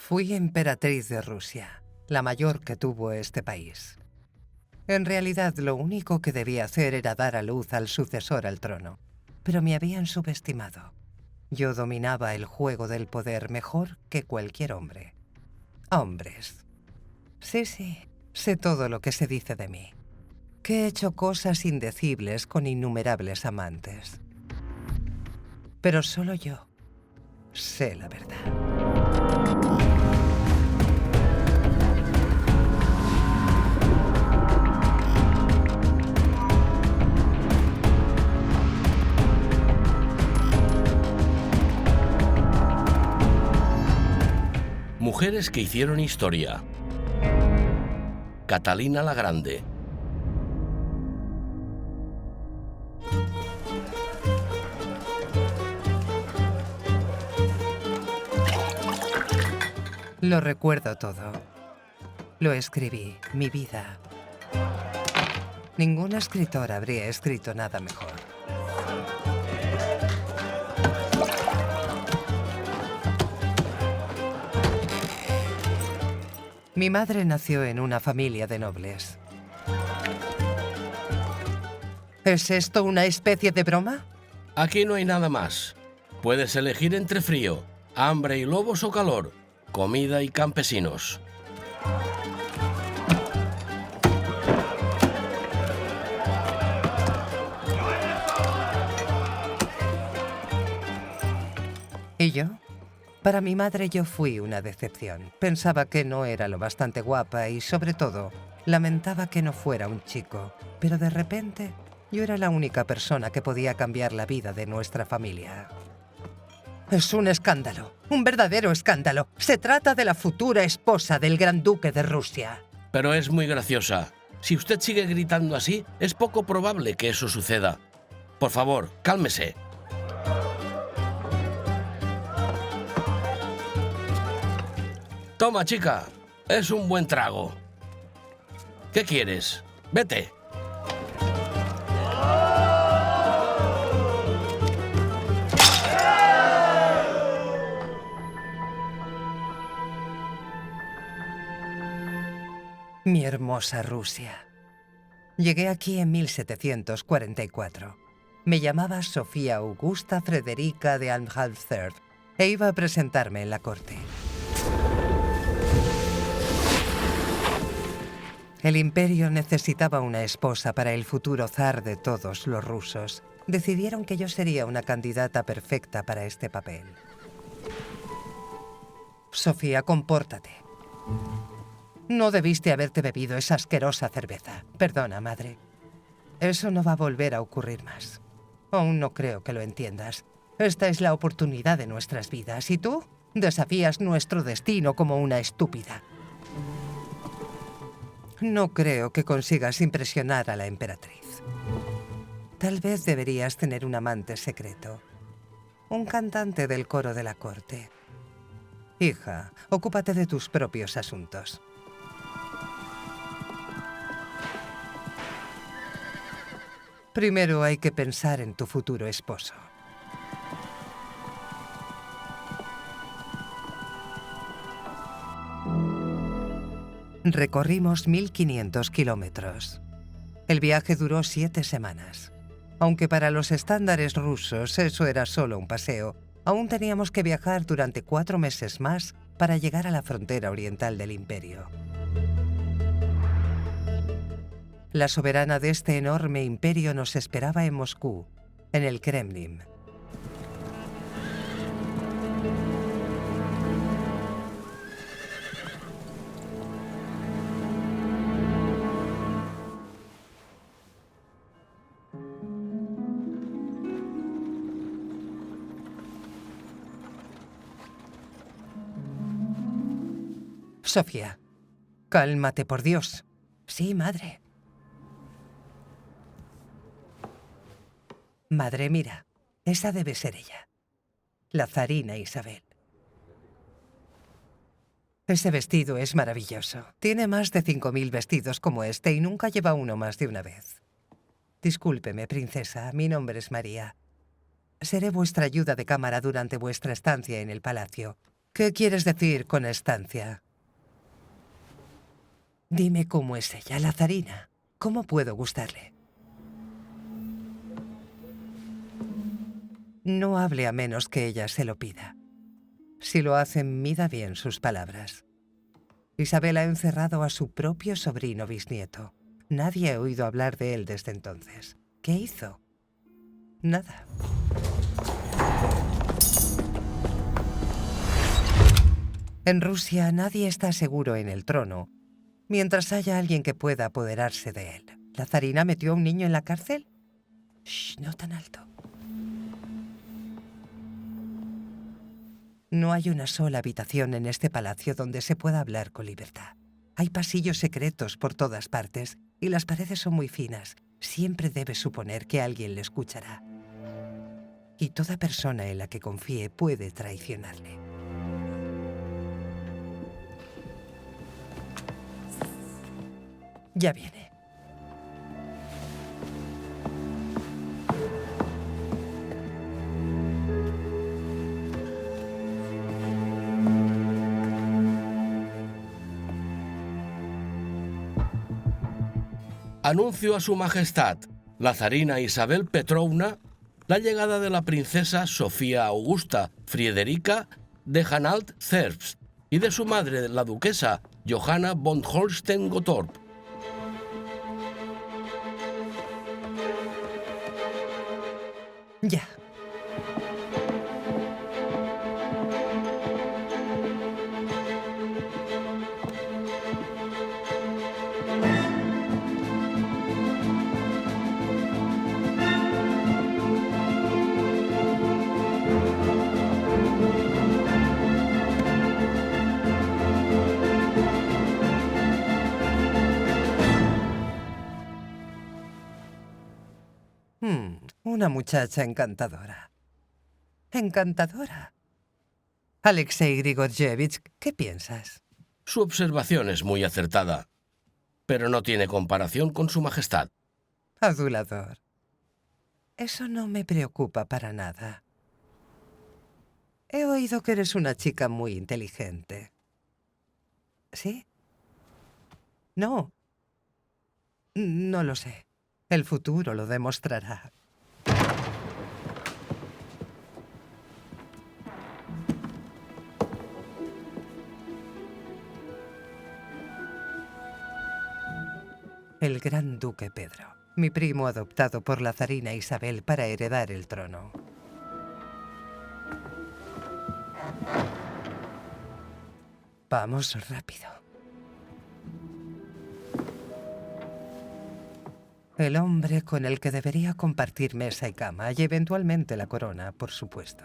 Fui emperatriz de Rusia, la mayor que tuvo este país. En realidad, lo único que debía hacer era dar a luz al sucesor al trono, pero me habían subestimado. Yo dominaba el juego del poder mejor que cualquier hombre. Hombres. Sí, sé todo lo que se dice de mí. Que he hecho cosas indecibles con innumerables amantes. Pero solo yo sé la verdad. Mujeres que hicieron historia. Catalina la Grande. Lo recuerdo todo. Lo escribí, mi vida. Ningún escritor habría escrito nada mejor. Mi madre nació en una familia de nobles. ¿Es esto una especie de broma? Aquí no hay nada más. Puedes elegir entre frío, hambre y lobos o calor, comida y campesinos. ¿Y yo? Para mi madre yo fui una decepción. Pensaba que no era lo bastante guapa y, sobre todo, lamentaba que no fuera un chico. Pero de repente, yo era la única persona que podía cambiar la vida de nuestra familia. Es un escándalo, un verdadero escándalo. Se trata de la futura esposa del Gran Duque de Rusia. Pero es muy graciosa. Si usted sigue gritando así, es poco probable que eso suceda. Por favor, cálmese. Toma, chica, es un buen trago. ¿Qué quieres? Vete. Mi hermosa Rusia. Llegué aquí en 1744. Me llamaba Sofía Augusta Frederica de Anhalt-Zerbst e iba a presentarme en la corte. El imperio necesitaba una esposa para el futuro zar de todos los rusos. Decidieron que yo sería una candidata perfecta para este papel. Sofía, compórtate. No debiste haberte bebido esa asquerosa cerveza. Perdona, madre. Eso no va a volver a ocurrir más. Aún no creo que lo entiendas. Esta es la oportunidad de nuestras vidas y tú desafías nuestro destino como una estúpida. No creo que consigas impresionar a la emperatriz. Tal vez deberías tener un amante secreto. Un cantante del coro de la corte. Hija, ocúpate de tus propios asuntos. Primero hay que pensar en tu futuro esposo. Recorrimos 1500 kilómetros. El viaje duró 7 semanas. Aunque para los estándares rusos eso era solo un paseo, aún teníamos que viajar durante 4 meses más para llegar a la frontera oriental del imperio. La soberana de este enorme imperio nos esperaba en Moscú, en el Kremlin. Sofía, cálmate, por Dios. Sí, madre. Madre, mira, esa debe ser ella. La zarina Isabel. Ese vestido es maravilloso. Tiene más de 5000 vestidos como este y nunca lleva uno más de una vez. Discúlpeme, princesa, mi nombre es María. Seré vuestra ayuda de cámara durante vuestra estancia en el palacio. ¿Qué quieres decir con estancia? Dime cómo es ella, la zarina. ¿Cómo puedo gustarle? No hable a menos que ella se lo pida. Si lo hace, mida bien sus palabras. Isabel ha encerrado a su propio sobrino bisnieto. Nadie ha oído hablar de él desde entonces. ¿Qué hizo? Nada. En Rusia nadie está seguro en el trono, mientras haya alguien que pueda apoderarse de él. ¿La zarina metió a un niño en la cárcel? Shh, no tan alto. No hay una sola habitación en este palacio donde se pueda hablar con libertad. Hay pasillos secretos por todas partes y las paredes son muy finas. Siempre debe suponer que alguien le escuchará. Y toda persona en la que confíe puede traicionarle. Ya viene. Anuncio a su majestad, la zarina Isabel Petrovna, la llegada de la princesa Sofía Augusta Friederika de Anhalt-Zerbst y de su madre, la duquesa Johanna von Holstein-Gottorp. Ya. Una muchacha encantadora. Encantadora. Alexei Grigorjevich, ¿qué piensas? Su observación es muy acertada, pero no tiene comparación con su majestad. Adulador. Eso no me preocupa para nada. He oído que eres una chica muy inteligente. ¿Sí? No. No lo sé. El futuro lo demostrará. El gran duque Pedro, mi primo adoptado por la zarina Isabel para heredar el trono. Vamos rápido. El hombre con el que debería compartir mesa y cama y eventualmente la corona, por supuesto.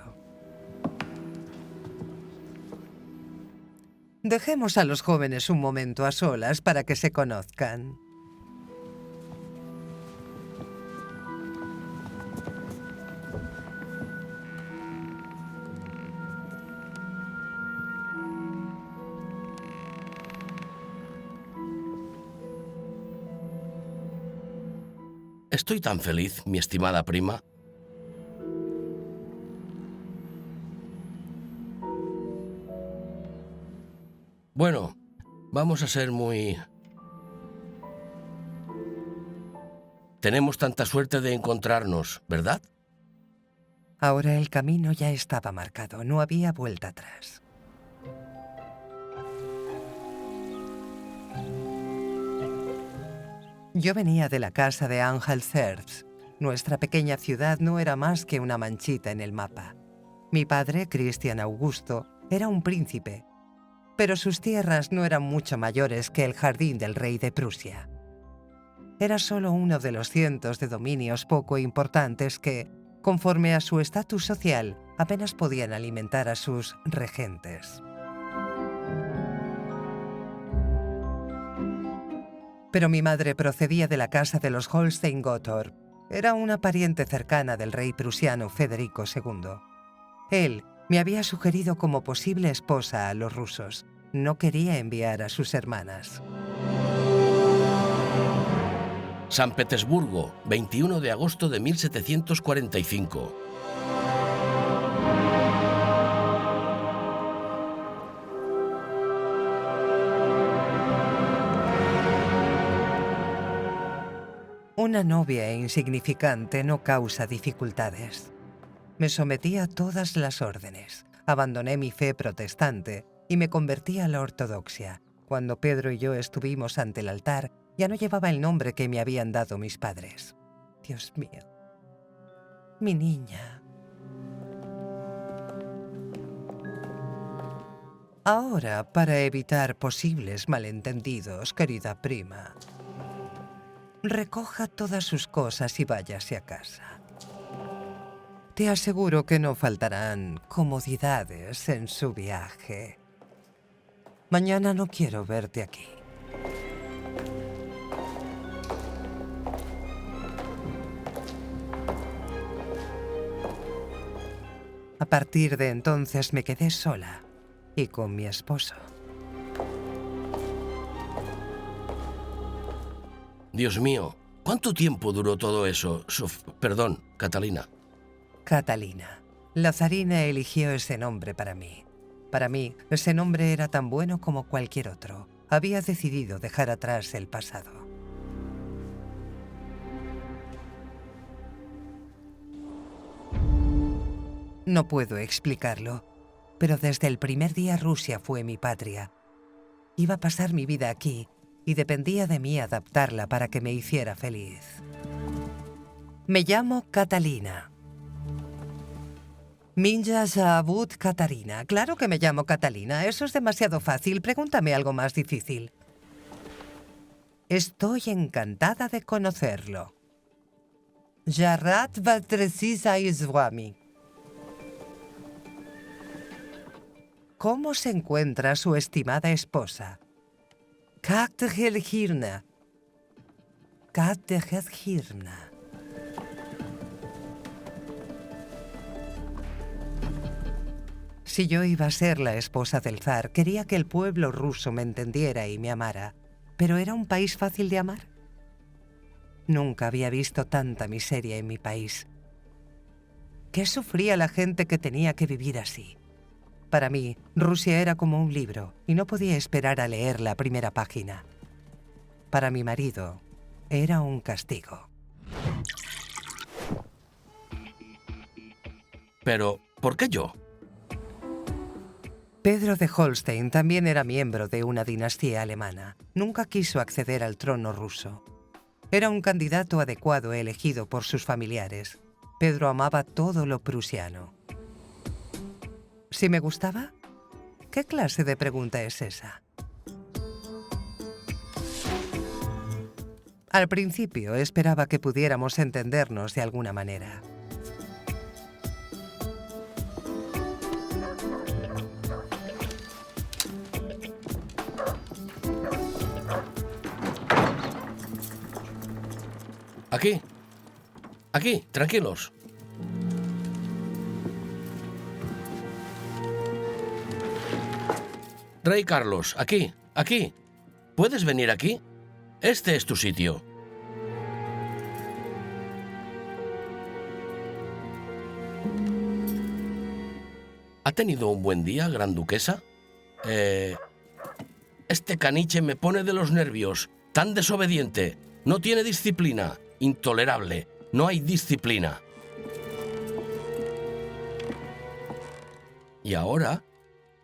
Dejemos a los jóvenes un momento a solas para que se conozcan. Estoy tan feliz, mi estimada prima. Bueno, vamos a ser muy... Tenemos tanta suerte de encontrarnos, ¿verdad? Ahora el camino ya estaba marcado, no había vuelta atrás. Yo venía de la casa de Anhalt-Zerbst. Nuestra pequeña ciudad no era más que una manchita en el mapa. Mi padre, Cristian Augusto, era un príncipe, pero sus tierras no eran mucho mayores que el jardín del rey de Prusia. Era solo uno de los cientos de dominios poco importantes que, conforme a su estatus social, apenas podían alimentar a sus regentes. Pero mi madre procedía de la casa de los Holstein-Gottorp. Era una pariente cercana del rey prusiano Federico II. Él me había sugerido como posible esposa a los rusos. No quería enviar a sus hermanas. San Petersburgo, 21 de agosto de 1745. Una novia insignificante no causa dificultades. Me sometí a todas las órdenes, abandoné mi fe protestante y me convertí a la ortodoxia. Cuando Pedro y yo estuvimos ante el altar, ya no llevaba el nombre que me habían dado mis padres. Dios mío. Mi niña. Ahora, para evitar posibles malentendidos, querida prima, recoja todas sus cosas y váyase a casa. Te aseguro que no faltarán comodidades en su viaje. Mañana no quiero verte aquí. A partir de entonces me quedé sola y con mi esposo. Dios mío, ¿cuánto tiempo duró todo eso? Perdón, Catalina. Catalina. La zarina eligió ese nombre para mí. Para mí, ese nombre era tan bueno como cualquier otro. Había decidido dejar atrás el pasado. No puedo explicarlo, pero desde el primer día Rusia fue mi patria. Iba a pasar mi vida aquí y dependía de mí adaptarla para que me hiciera feliz. Me llamo Catalina. Minja Zaabut Katarina. Claro que me llamo Catalina. Eso es demasiado fácil. Pregúntame algo más difícil. Estoy encantada de conocerlo. Jarat Valtresisa Iswami. ¿Cómo se encuentra su estimada esposa? Katerhelgirna. Katerhelgirna. Si yo iba a ser la esposa del zar, quería que el pueblo ruso me entendiera y me amara. ¿Pero era un país fácil de amar? Nunca había visto tanta miseria en mi país. ¿Qué sufría la gente que tenía que vivir así? Para mí, Rusia era como un libro y no podía esperar a leer la primera página. Para mi marido, era un castigo. Pero, ¿por qué yo? Pedro de Holstein también era miembro de una dinastía alemana. Nunca quiso acceder al trono ruso. Era un candidato adecuado elegido por sus familiares. Pedro amaba todo lo prusiano. ¿Si me gustaba? ¿Qué clase de pregunta es esa? Al principio esperaba que pudiéramos entendernos de alguna manera. Aquí, tranquilos. Rey Carlos, aquí. ¿Puedes venir aquí? Este es tu sitio. ¿Ha tenido un buen día, Gran Duquesa? Este caniche me pone de los nervios. Tan desobediente. No tiene disciplina. Intolerable. No hay disciplina. Y ahora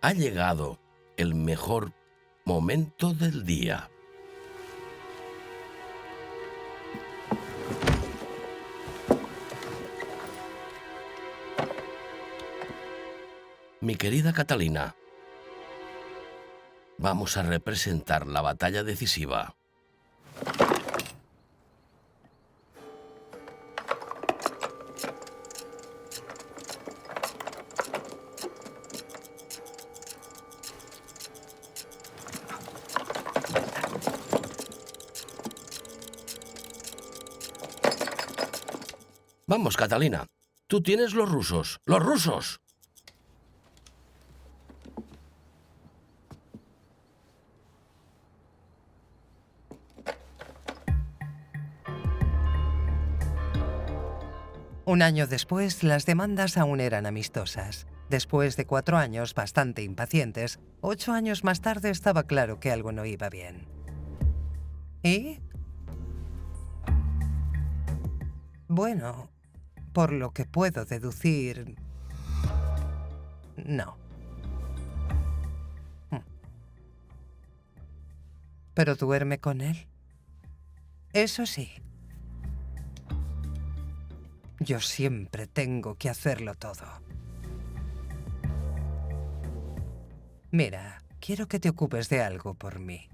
ha llegado el mejor momento del día. Mi querida Catalina, vamos a representar la batalla decisiva. Vamos, Catalina. Tú tienes los rusos. ¡Los rusos! Un año después, las demandas aún eran amistosas. Después de 4 años bastante impacientes, 8 años más tarde estaba claro que algo no iba bien. ¿Y? Bueno, por lo que puedo deducir, no. ¿Pero duerme con él? Eso sí. Yo siempre tengo que hacerlo todo. Mira, quiero que te ocupes de algo por mí.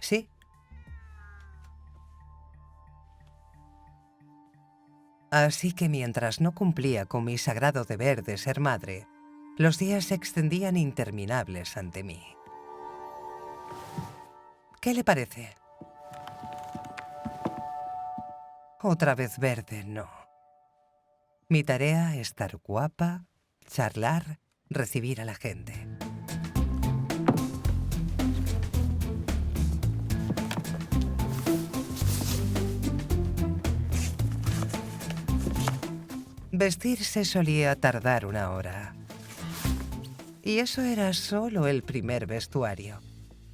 ¿Sí? Así que mientras no cumplía con mi sagrado deber de ser madre, los días se extendían interminables ante mí. ¿Qué le parece? Otra vez verde, no. Mi tarea es estar guapa, charlar, recibir a la gente. Vestirse solía tardar 1 hora. Y eso era solo el primer vestuario.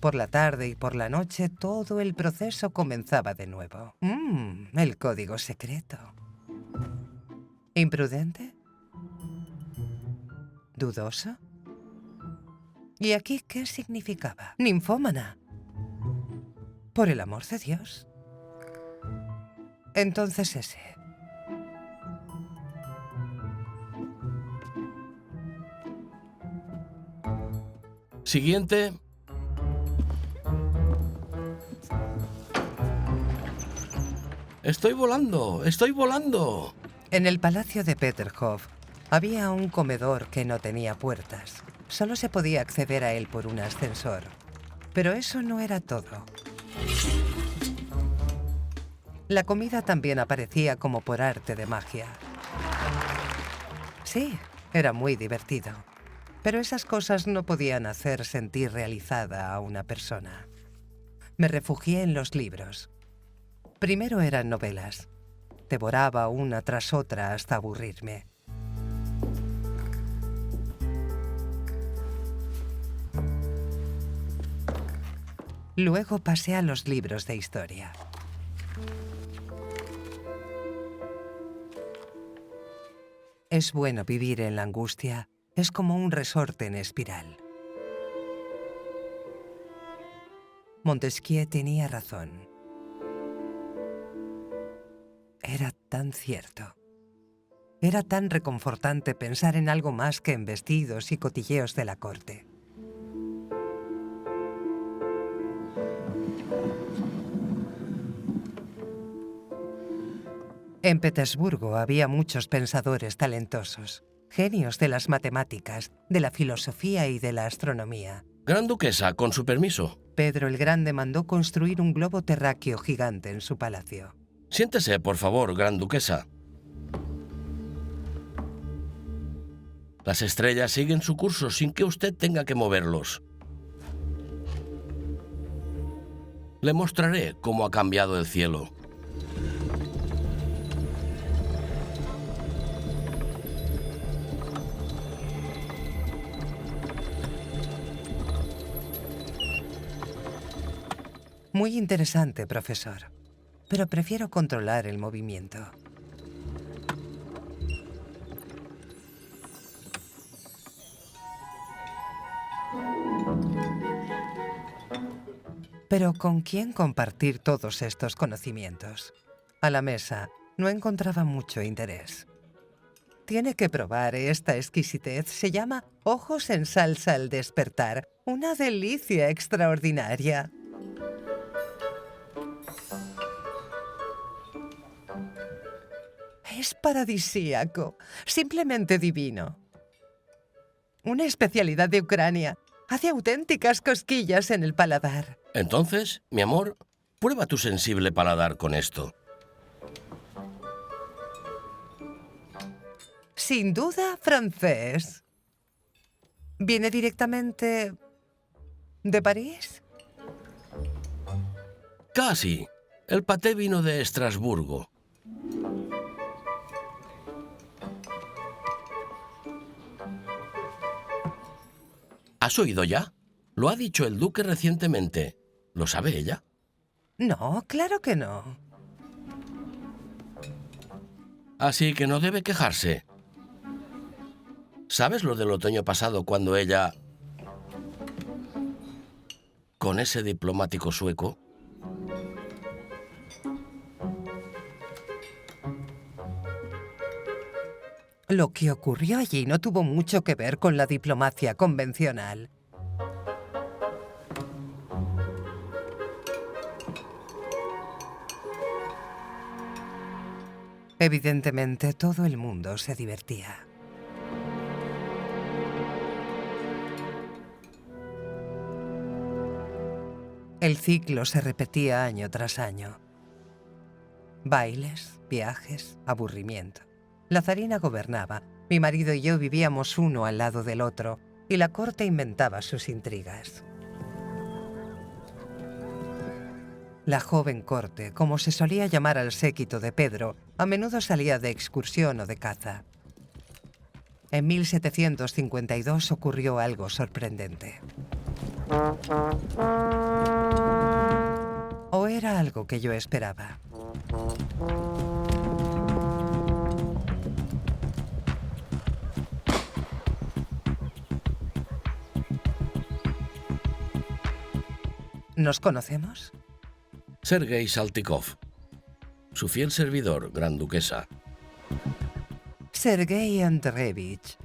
Por la tarde y por la noche todo el proceso comenzaba de nuevo. El código secreto. ¿Imprudente? ¿Dudoso? ¿Y aquí qué significaba? Ninfómana. Por el amor de Dios. Entonces ese. Siguiente. ¡Estoy volando! ¡Estoy volando! En el palacio de Peterhof había un comedor que no tenía puertas. Solo se podía acceder a él por un ascensor. Pero eso no era todo. La comida también aparecía como por arte de magia. Sí, era muy divertido. Pero esas cosas no podían hacer sentir realizada a una persona. Me refugié en los libros. Primero eran novelas. Devoraba una tras otra hasta aburrirme. Luego pasé a los libros de historia. Es bueno vivir en la angustia. Es como un resorte en espiral. Montesquieu tenía razón. Era tan cierto. Era tan reconfortante pensar en algo más que en vestidos y cotilleos de la corte. En Petersburgo había muchos pensadores talentosos, genios de las matemáticas, de la filosofía y de la astronomía. Gran Duquesa, con su permiso. Pedro el Grande mandó construir un globo terráqueo gigante en su palacio. Siéntese, por favor, Gran Duquesa. Las estrellas siguen su curso sin que usted tenga que moverlos. Le mostraré cómo ha cambiado el cielo. Muy interesante, profesor. Pero prefiero controlar el movimiento. Pero ¿con quién compartir todos estos conocimientos? A la mesa no encontraba mucho interés. Tiene que probar esta exquisitez. Se llama ojos en salsa al despertar. Una delicia extraordinaria. Es paradisíaco, simplemente divino. Una especialidad de Ucrania. Hace auténticas cosquillas en el paladar. Entonces, mi amor, prueba tu sensible paladar con esto. Sin duda, francés. ¿Viene directamente de París? Casi. El paté vino de Estrasburgo. ¿Has oído ya? Lo ha dicho el duque recientemente. ¿Lo sabe ella? No, claro que no. Así que no debe quejarse. ¿Sabes lo del otoño pasado cuando ella... con ese diplomático sueco? Lo que ocurrió allí no tuvo mucho que ver con la diplomacia convencional. Evidentemente, todo el mundo se divertía. El ciclo se repetía año tras año. Bailes, viajes, aburrimiento. La zarina gobernaba, mi marido y yo vivíamos uno al lado del otro, y la corte inventaba sus intrigas. La joven corte, como se solía llamar al séquito de Pedro, a menudo salía de excursión o de caza. En 1752 ocurrió algo sorprendente. O era algo que yo esperaba. ¿Nos conocemos? Sergei Saltykov. Su fiel servidor, Gran Duquesa. Sergei Andreevich.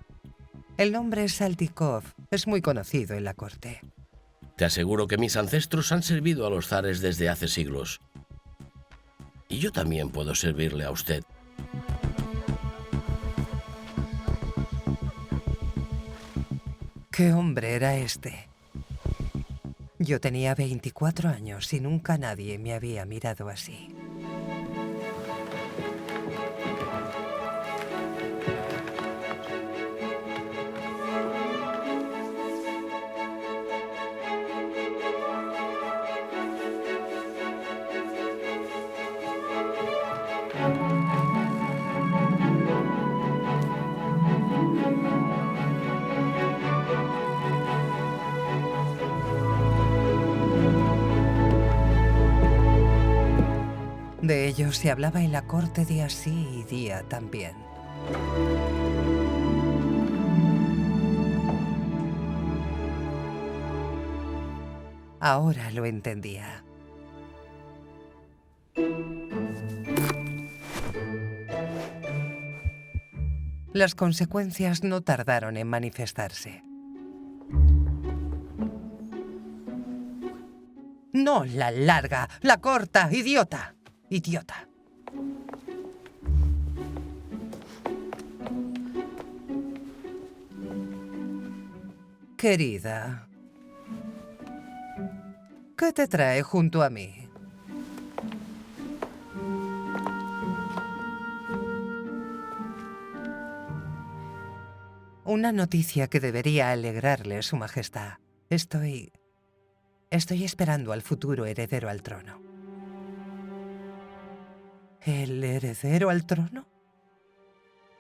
El nombre Saltykov es muy conocido en la corte. Te aseguro que mis ancestros han servido a los zares desde hace siglos. Y yo también puedo servirle a usted. ¿Qué hombre era este? Yo tenía 24 años y nunca nadie me había mirado así. De ello se hablaba en la corte día sí y día también. Ahora lo entendía. Las consecuencias no tardaron en manifestarse. No la larga, la corta, idiota. Idiota. Querida, ¿qué te trae junto a mí? Una noticia que debería alegrarle, Su Majestad. Estoy esperando al futuro heredero al trono. ¿El heredero al trono?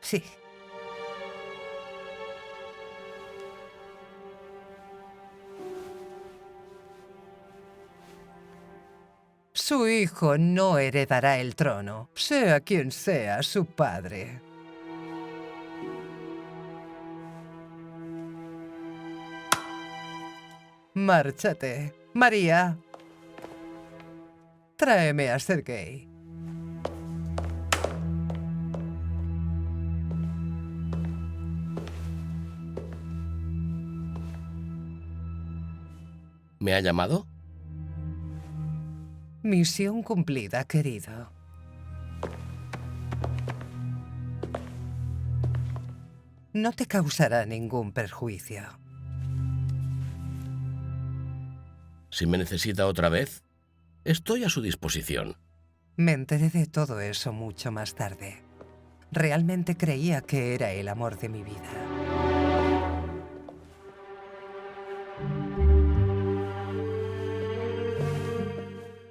Sí. Su hijo no heredará el trono, sea quien sea su padre. Márchate. María, tráeme a Sergei. ¿Me ha llamado? Misión cumplida, querido. No te causará ningún perjuicio. Si me necesita otra vez, estoy a su disposición. Me enteré de todo eso mucho más tarde. Realmente creía que era el amor de mi vida.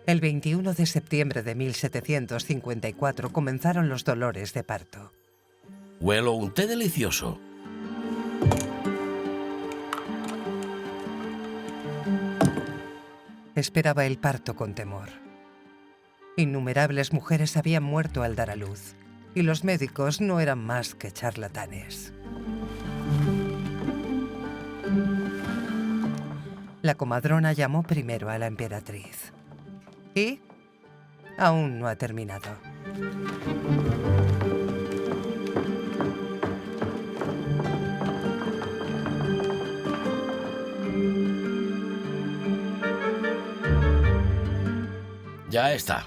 El 21 de septiembre de 1754 comenzaron los dolores de parto. Huelo un té delicioso. Esperaba el parto con temor. Innumerables mujeres habían muerto al dar a luz, y los médicos no eran más que charlatanes. La comadrona llamó primero a la emperatriz. ¿Y? Aún no ha terminado. Ya está.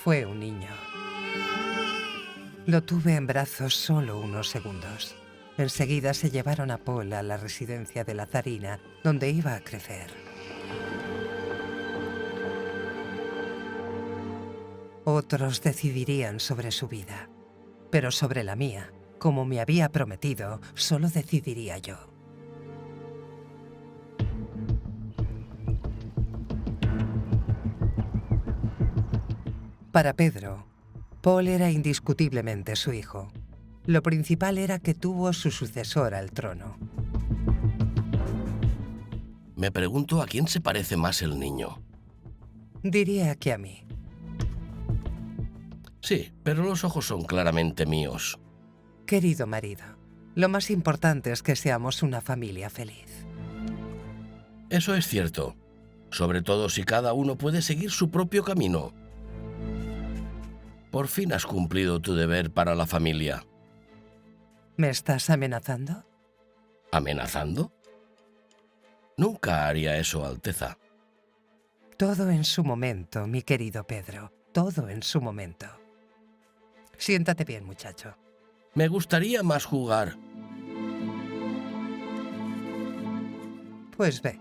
Fue un niño. Lo tuve en brazos solo unos segundos. Enseguida se llevaron a Paul a la residencia de la zarina, donde iba a crecer. Otros decidirían sobre su vida, pero sobre la mía, como me había prometido, solo decidiría yo. Para Pedro, Paul era indiscutiblemente su hijo. Lo principal era que tuvo su sucesor al trono. Me pregunto a quién se parece más el niño. Diría que a mí. Sí, pero los ojos son claramente míos. Querido marido, lo más importante es que seamos una familia feliz. Eso es cierto, sobre todo si cada uno puede seguir su propio camino. Por fin has cumplido tu deber para la familia. ¿Me estás amenazando? ¿Amenazando? Nunca haría eso, Alteza. Todo en su momento, mi querido Pedro. Todo en su momento. Siéntate bien, muchacho. Me gustaría más jugar. Pues ve.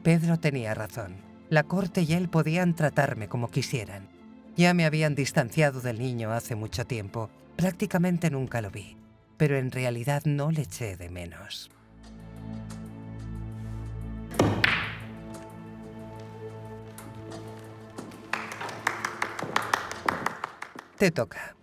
Pedro tenía razón. La corte y él podían tratarme como quisieran. Ya me habían distanciado del niño hace mucho tiempo. Prácticamente nunca lo vi. Pero en realidad no le eché de menos. Te toca.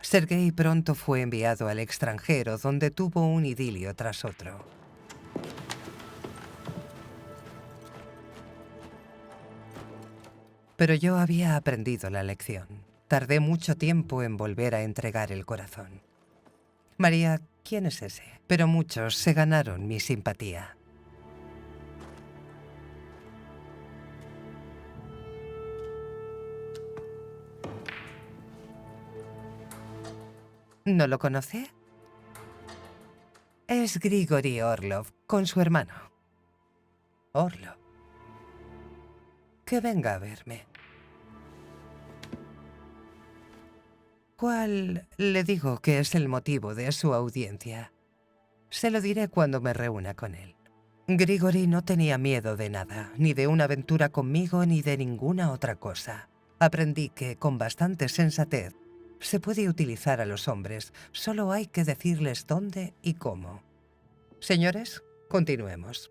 Sergei pronto fue enviado al extranjero, donde tuvo un idilio tras otro. Pero yo había aprendido la lección. Tardé mucho tiempo en volver a entregar el corazón. María, ¿quién es ese? Pero muchos se ganaron mi simpatía. ¿No lo conoce? Es Grigori Orlov, con su hermano. Orlov. Que venga a verme. ¿Cuál le digo que es el motivo de su audiencia? Se lo diré cuando me reúna con él. Grigori no tenía miedo de nada, ni de una aventura conmigo, ni de ninguna otra cosa. Aprendí que, con bastante sensatez, se puede utilizar a los hombres, solo hay que decirles dónde y cómo. Señores, continuemos.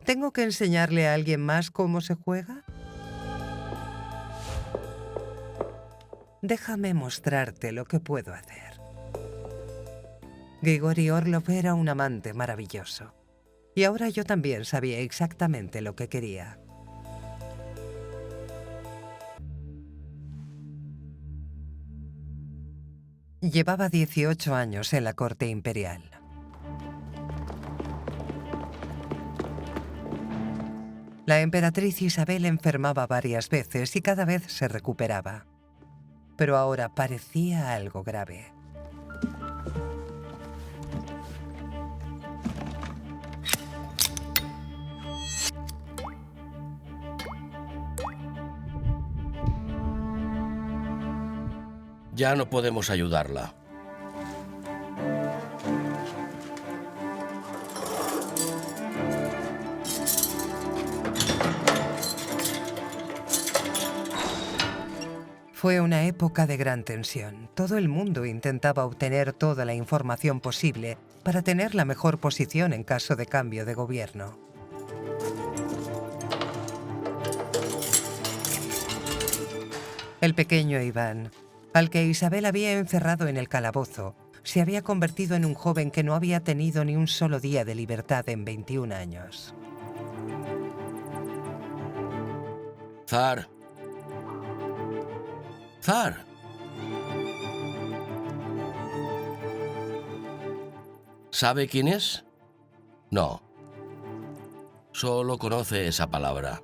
¿Tengo que enseñarle a alguien más cómo se juega? Déjame mostrarte lo que puedo hacer. Grigori Orlov era un amante maravilloso. Y ahora yo también sabía exactamente lo que quería. Llevaba 18 años en la corte imperial. La emperatriz Isabel enfermaba varias veces y cada vez se recuperaba. Pero ahora parecía algo grave. Ya no podemos ayudarla. Fue una época de gran tensión. Todo el mundo intentaba obtener toda la información posible para tener la mejor posición en caso de cambio de gobierno. El pequeño Iván, al que Isabel había encerrado en el calabozo, se había convertido en un joven que no había tenido ni un solo día de libertad en 21 años. Zar. Zar. ¿Sabe quién es? No. Solo conoce esa palabra.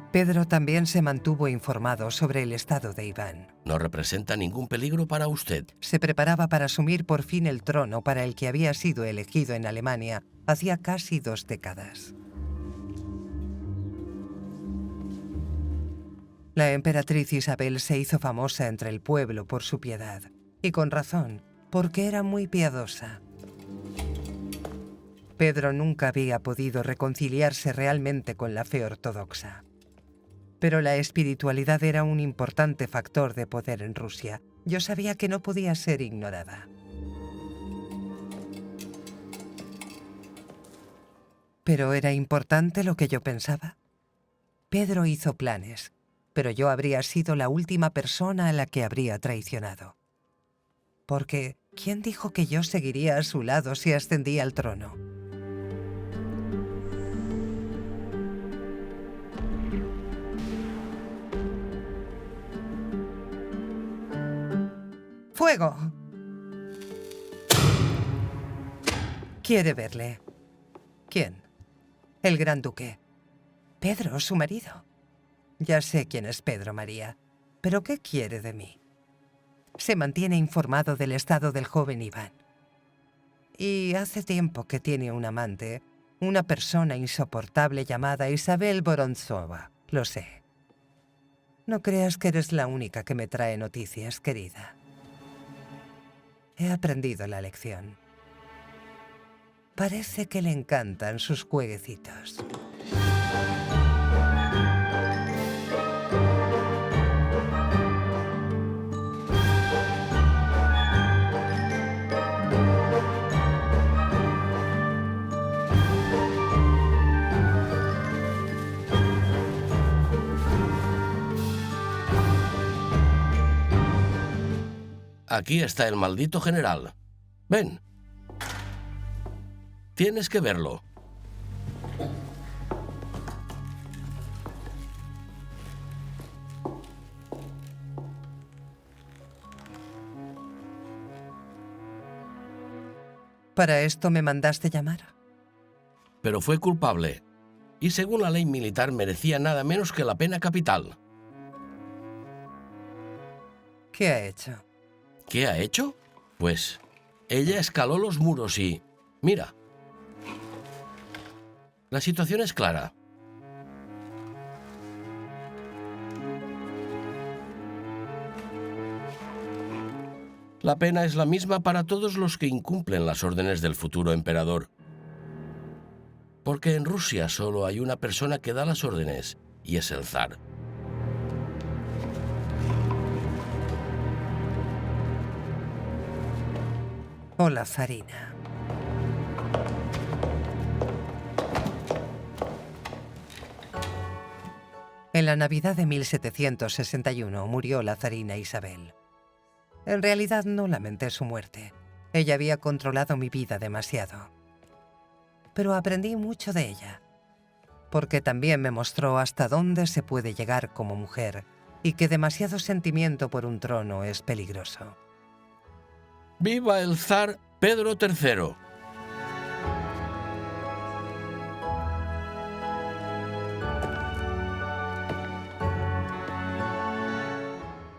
Pedro también se mantuvo informado sobre el estado de Iván. No representa ningún peligro para usted. Se preparaba para asumir por fin el trono para el que había sido elegido en Alemania hacía casi 2 décadas. La emperatriz Isabel se hizo famosa entre el pueblo por su piedad, y con razón, porque era muy piadosa. Pedro nunca había podido reconciliarse realmente con la fe ortodoxa. Pero la espiritualidad era un importante factor de poder en Rusia. Yo sabía que no podía ser ignorada. ¿Pero era importante lo que yo pensaba? Pedro hizo planes, pero yo habría sido la última persona a la que habría traicionado. Porque, ¿quién dijo que yo seguiría a su lado si ascendía al trono? ¡Fuego! Quiere verle. ¿Quién? El gran duque. Pedro, su marido. Ya sé quién es Pedro, María. ¿Pero qué quiere de mí? Se mantiene informado del estado del joven Iván. Y hace tiempo que tiene un amante, una persona insoportable llamada Isabel Vorontsova. Lo sé. No creas que eres la única que me trae noticias, querida. He aprendido la lección. Parece que le encantan sus jueguecitos. Aquí está el maldito general. Ven. Tienes que verlo. ¿Para esto me mandaste llamar? Pero fue culpable. Y según la ley militar merecía nada menos que la pena capital. ¿Qué ha hecho? ¿Qué ha hecho? Pues ella escaló los muros y... Mira. La situación es clara. La pena es la misma para todos los que incumplen las órdenes del futuro emperador. Porque en Rusia solo hay una persona que da las órdenes, y es el zar. Hola, Zarina. En la Navidad de 1761 murió la zarina Isabel. En realidad no lamenté su muerte. Ella había controlado mi vida demasiado. Pero aprendí mucho de ella, porque también me mostró hasta dónde se puede llegar como mujer y que demasiado sentimiento por un trono es peligroso. ¡Viva el zar Pedro III!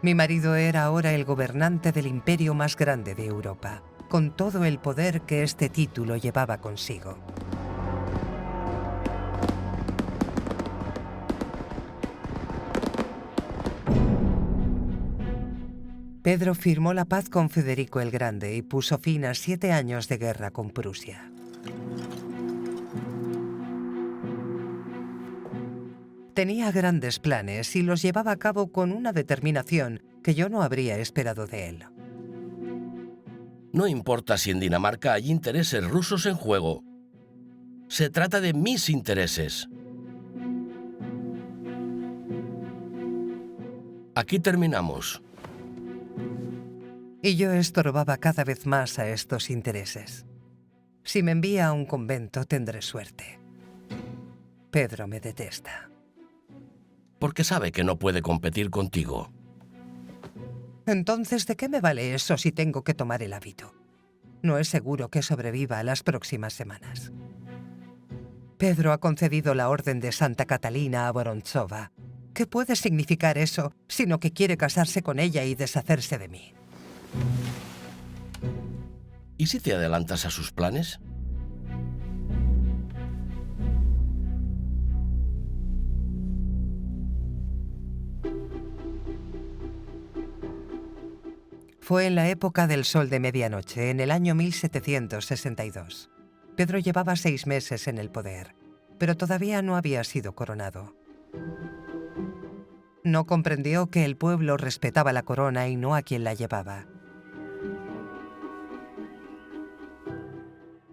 Mi marido era ahora el gobernante del imperio más grande de Europa, con todo el poder que este título llevaba consigo. Pedro firmó la paz con Federico el Grande y puso fin a 7 años de guerra con Prusia. Tenía grandes planes y los llevaba a cabo con una determinación que yo no habría esperado de él. No importa si en Dinamarca hay intereses rusos en juego. Se trata de mis intereses. Aquí terminamos. Y yo estorbaba cada vez más a estos intereses. Si me envía a un convento, tendré suerte. Pedro me detesta. Porque sabe que no puede competir contigo. Entonces, ¿de qué me vale eso si tengo que tomar el hábito? No es seguro que sobreviva a las próximas semanas. Pedro ha concedido la Orden de Santa Catalina a Vorontsova. ¿Qué puede significar eso, sino que quiere casarse con ella y deshacerse de mí? ¿Y si te adelantas a sus planes? Fue en la época del sol de medianoche, en el año 1762. Pedro llevaba 6 meses en el poder, pero todavía no había sido coronado. No comprendió que el pueblo respetaba la corona y no a quien la llevaba.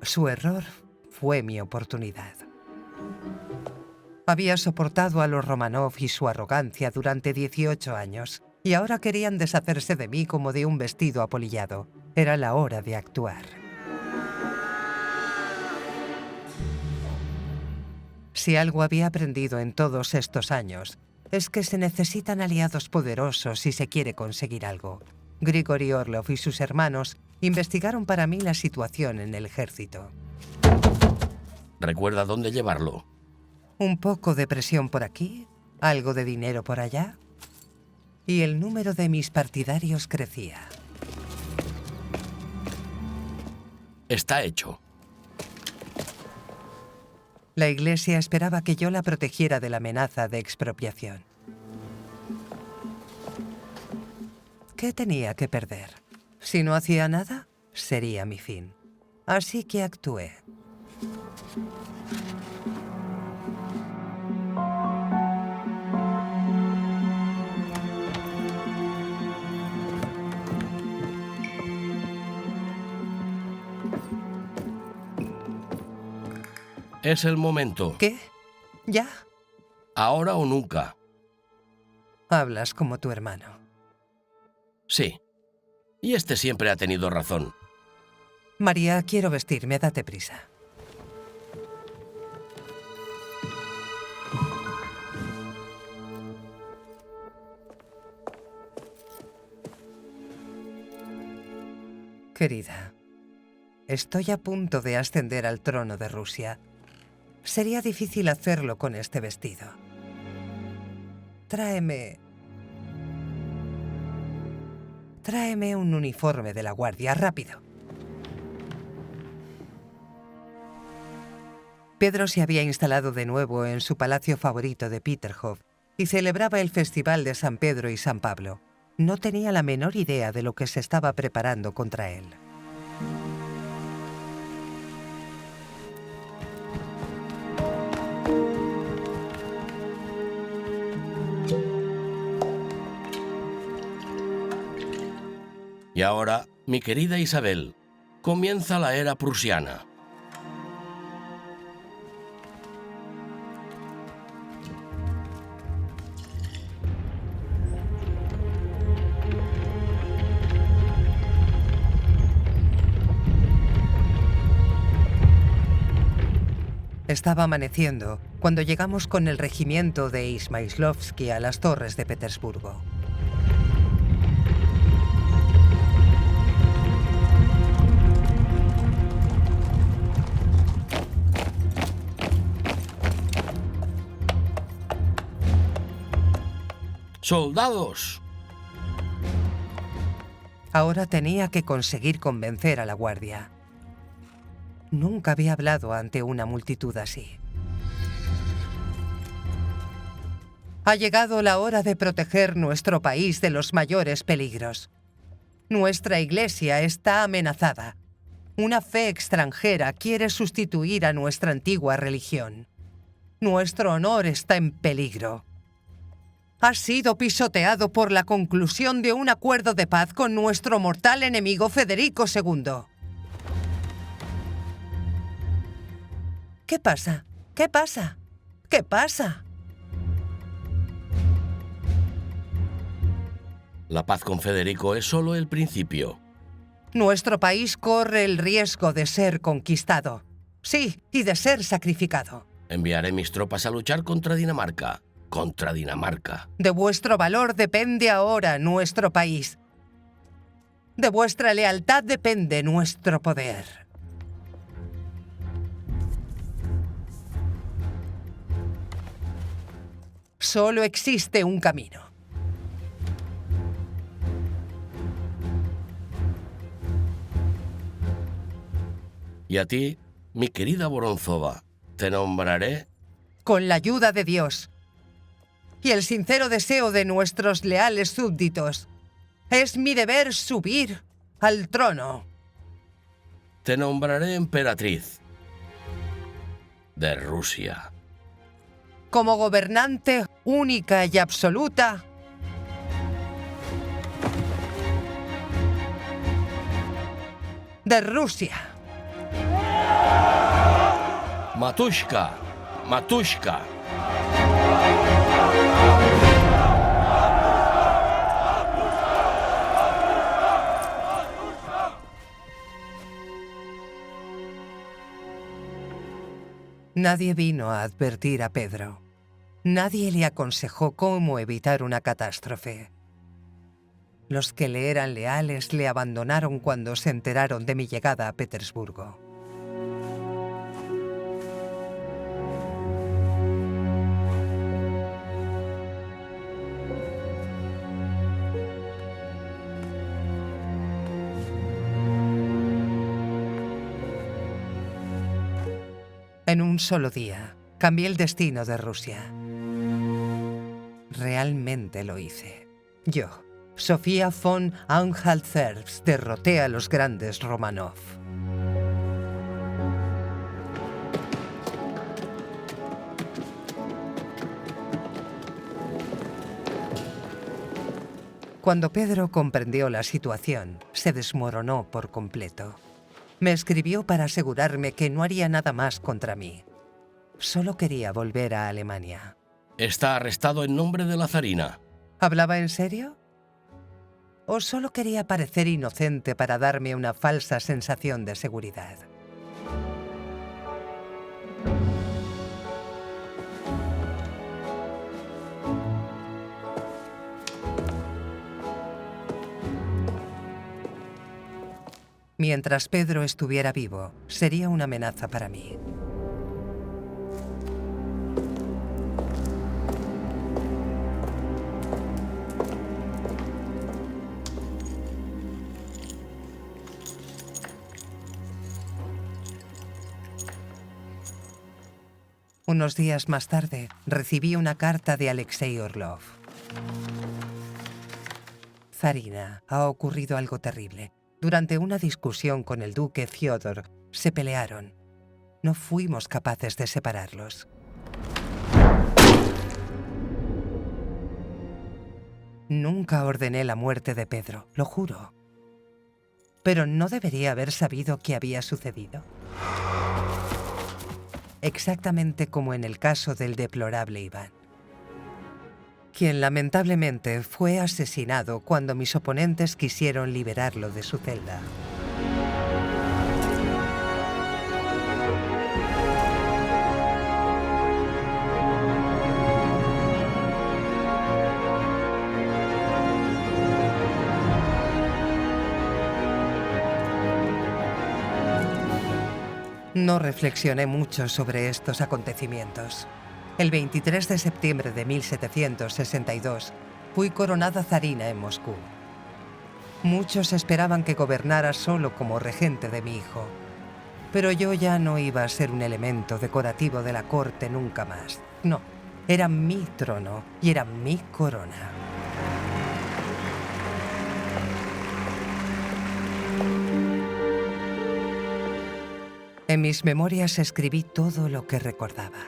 Su error fue mi oportunidad. Había soportado a los Romanov y su arrogancia durante 18 años, y ahora querían deshacerse de mí como de un vestido apolillado. Era la hora de actuar. Si algo había aprendido en todos estos años, es que se necesitan aliados poderosos si se quiere conseguir algo. Grigori Orlov y sus hermanos investigaron para mí la situación en el ejército. ¿Recuerda dónde llevarlo? Un poco de presión por aquí, algo de dinero por allá, y el número de mis partidarios crecía. Está hecho. La Iglesia esperaba que yo la protegiera de la amenaza de expropiación. ¿Qué tenía que perder? Si no hacía nada, sería mi fin. Así que actué. Es el momento. ¿Qué? ¿Ya? Ahora o nunca. Hablas como tu hermano. Sí. Y este siempre ha tenido razón. María, quiero vestirme, date prisa. Querida, estoy a punto de ascender al trono de Rusia. Sería difícil hacerlo con este vestido. Tráeme un uniforme de la guardia, rápido. Pedro se había instalado de nuevo en su palacio favorito de Peterhof y celebraba el festival de San Pedro y San Pablo. No tenía la menor idea de lo que se estaba preparando contra él. Y ahora, mi querida Isabel, comienza la era prusiana. Estaba amaneciendo cuando llegamos con el regimiento de Ismaislovsky a las torres de Petersburgo. ¡Soldados! Ahora tenía que conseguir convencer a la guardia. Nunca había hablado ante una multitud así. Ha llegado la hora de proteger nuestro país de los mayores peligros. Nuestra iglesia está amenazada. Una fe extranjera quiere sustituir a nuestra antigua religión. Nuestro honor está en peligro. Ha sido pisoteado por la conclusión de un acuerdo de paz con nuestro mortal enemigo Federico II. ¿Qué pasa? ¿Qué pasa? ¿Qué pasa? La paz con Federico es solo el principio. Nuestro país corre el riesgo de ser conquistado. Sí, y de ser sacrificado. Enviaré mis tropas a luchar contra Dinamarca. Contra Dinamarca. De vuestro valor depende ahora nuestro país. De vuestra lealtad depende nuestro poder. Solo existe un camino. Y a ti, mi querida Voronzova, te nombraré... Con la ayuda de Dios y el sincero deseo de nuestros leales súbditos, es mi deber subir al trono. Te nombraré emperatriz de Rusia. Como gobernante única y absoluta de Rusia. Matushka, Matushka. Nadie vino a advertir a Pedro. Nadie le aconsejó cómo evitar una catástrofe. Los que le eran leales le abandonaron cuando se enteraron de mi llegada a Petersburgo. En un solo día, cambié el destino de Rusia. Realmente lo hice. Yo, Sofía von Anhalt-Zerbst, derroté a los grandes Romanov. Cuando Pedro comprendió la situación, se desmoronó por completo. Me escribió para asegurarme que no haría nada más contra mí. Solo quería volver a Alemania. Está arrestado en nombre de la zarina. ¿Hablaba en serio? ¿O solo quería parecer inocente para darme una falsa sensación de seguridad? Mientras Pedro estuviera vivo, sería una amenaza para mí. Unos días más tarde, recibí una carta de Alexei Orlov. Zarina, ha ocurrido algo terrible. Durante una discusión con el duque Fyodor, se pelearon. No fuimos capaces de separarlos. Nunca ordené la muerte de Pedro, lo juro. Pero ¿no debería haber sabido qué había sucedido? Exactamente como en el caso del deplorable Iván, quien lamentablemente fue asesinado cuando mis oponentes quisieron liberarlo de su celda. No reflexioné mucho sobre estos acontecimientos. El 23 de septiembre de 1762, fui coronada zarina en Moscú. Muchos esperaban que gobernara solo como regente de mi hijo, pero yo ya no iba a ser un elemento decorativo de la corte nunca más. No, era mi trono y era mi corona. En mis memorias escribí todo lo que recordaba.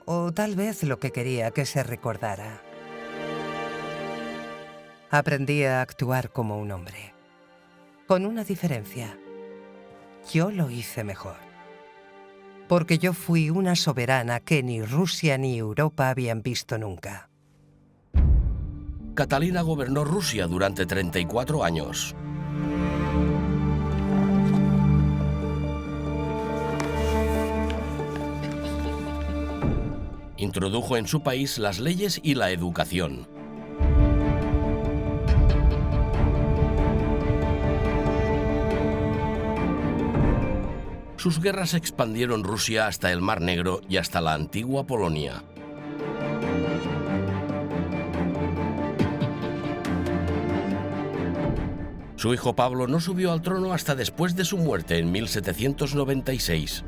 O tal vez lo que quería que se recordara. Aprendí a actuar como un hombre. Con una diferencia. Yo lo hice mejor. Porque yo fui una soberana que ni Rusia ni Europa habían visto nunca. Catalina gobernó Rusia durante 34 años. Introdujo en su país las leyes y la educación. Sus guerras expandieron Rusia hasta el Mar Negro y hasta la antigua Polonia. Su hijo Pablo no subió al trono hasta después de su muerte en 1796.